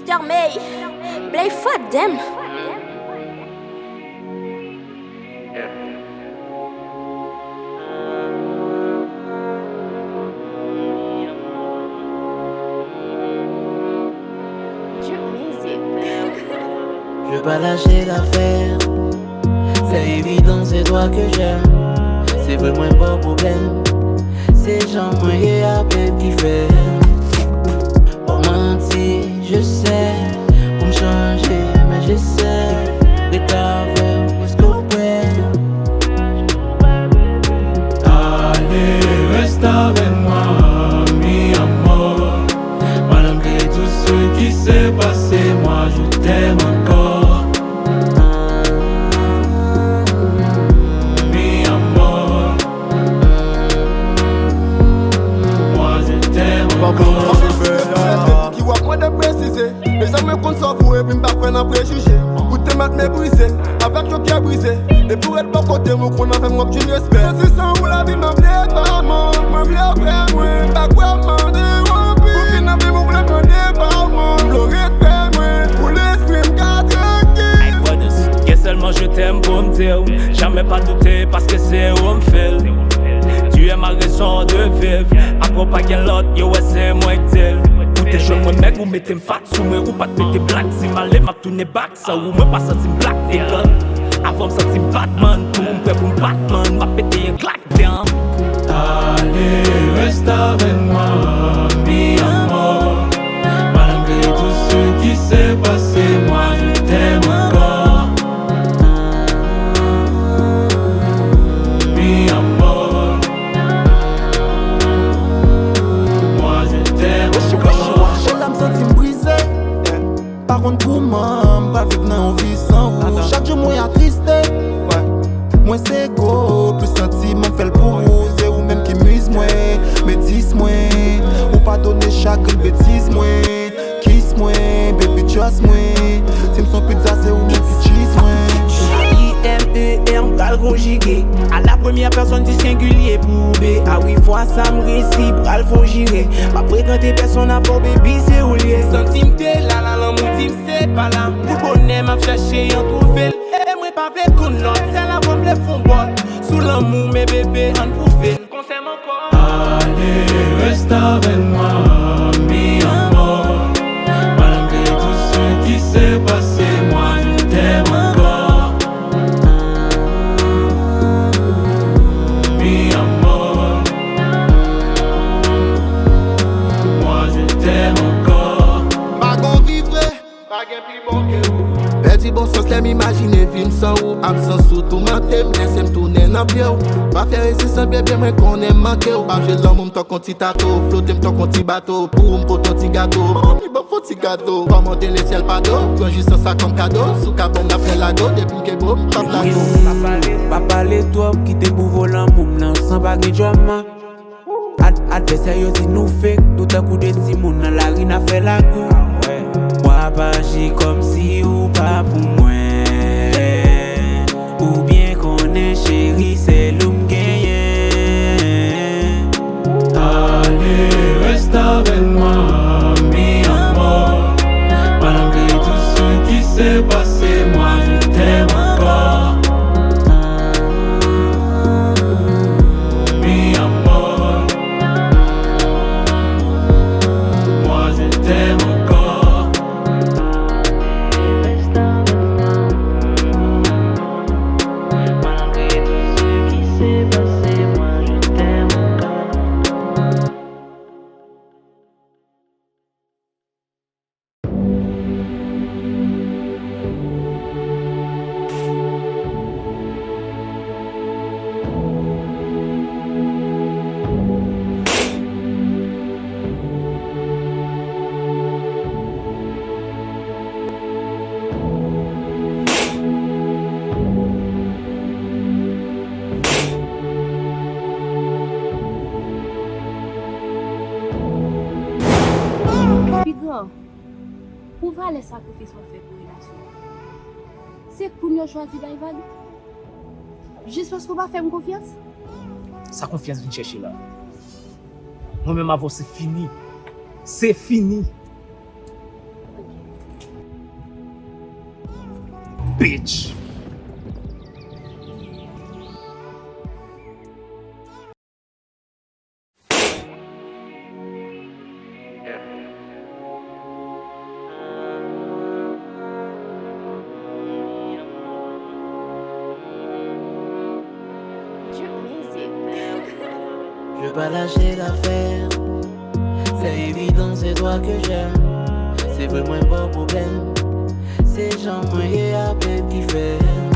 Mr. May, play for them. Je veux pas lâcher l'affaire. C'est évident, c'est toi que j'aime. C'est vraiment pas problème. C'est gens moyens à peine qui fait. Pour mentir, je sais. Pour me changer, mais j'essaie. Et ta veille, est-ce qu'on peut? Allez, reste avec moi, mi amour. Malgré tout ce qui s'est passé, moi je t'aime encore. Mi amour, moi je t'aime encore. Qui voit moins de préciser. Les gens me comptent sans vous et puis me prennent en préjugé. Ou te mettre mes brisés, avec le cœur brisé. Et pour être bon côté, mon qu'on a fait moi que tu respectes. C'est ça où la vie m'a blé par moi. M'a blé après moi. Pas quoi m'en dérober. Pour qu'il n'a fait mon blé m'en par moi. M'l'aurait fait moi. Pour l'esprit m'garde tranquille. Hey brothers, que seulement je t'aime pour me dire. Jamais pas douter parce que c'est où me fait. Tu es ma raison de vivre. À propager l'autre, yo ouais c'est moi que t'es. T'es jeune, moi mec, ou mettez fat sous moi, ou pas te mettez black. Si malé, m'a tourné back, ça ou moi pas senti black, nigga. Avant m'senti Batman, tout m'prêt pour Batman, m'a pété un claque, damn. Allez, reste avec moi, mi amour. Malgré tout ce qui s'est passé, moi je t'aime encore. Mi amour, moi je t'aime encore. J'ai l'âme senti brisée. Par contre pour moi, pas vivre dans une vie sans vous. Chaque jour moi attristé. Moi c'est go, plus sentiment fait le pour vous. C'est vous même qui muse moi, métisse moi. Ou pas donner chaque bêtise moi. Kiss moi, baby trust moi. Si me son pizza c'est où même qui cheese moi. I-M-E-R, m'pral conjuguer. À la première personne du singulier pour B. Ah oui, fois ça m'récit, pral font girer. Pas fréquenter personne à pour baby, c'est où lié. Sentime t'es là, l'amour t'im c'est pas là. Pour bonnet m'a cherché en trouvé. Et moi pas fait qu'on l'autre, c'est la bombe les font bot. Sous l'amour mes bébés en prouvé. Conseil encore. Allez, reste avec moi, mi amour. Malgré tout ce qui s'est passé, moi je t'aime encore. Mi amour, moi je t'aime encore. Bagon vivre, bagon plus bon que vous. Perdu bon sens, l'aime imaginer film sans ou. Absence sous tout menté, m'laisse m'tourner dans pied ou. Pas faire résistance, bébé, moi qu'on aime manquer ou. Pas j'ai l'homme, m'ton con ti tato. Flotter m'ton con ti bateau. Pour m'po ton ti gâteau. Mi bon faut ti gâteau. Commander le ciel pas d'eau. Prends juste ça comme cadeau. Sous cabon n'a fait la go. Depuis que beau, m'tape la go. Pas parler toi, quitter pour volant, moum nan sans baguette drama. Adversaire yo dit nous fait, tout à coup de Simon dans la rue n'a fait la cour. Moi pas agir comme si ou pas pour moi. Ou bien qu'on est chéri, c'est l'homme gagné. Allez, reste avec moi, mi amour. Malgré tout ce qui s'est passé, moi je t'aime encore. Mi amour, moi je t'aime encore. Malgré tout ce qui s'est passé, moi je t'aime encore. Pigon, pour voir les sacrifices qu'on fait pour relation. C'est pour nous choisir Baïvad. Juste parce qu'on va faire confiance. Sa confiance vient chercher là. Moi-même avant c'est fini. C'est fini. bitch. Je veux pas lâcher l'affaire. C'est évident, c'est toi que j'aime. C'est vraiment pas problème. C'est genre moyen à petit faire.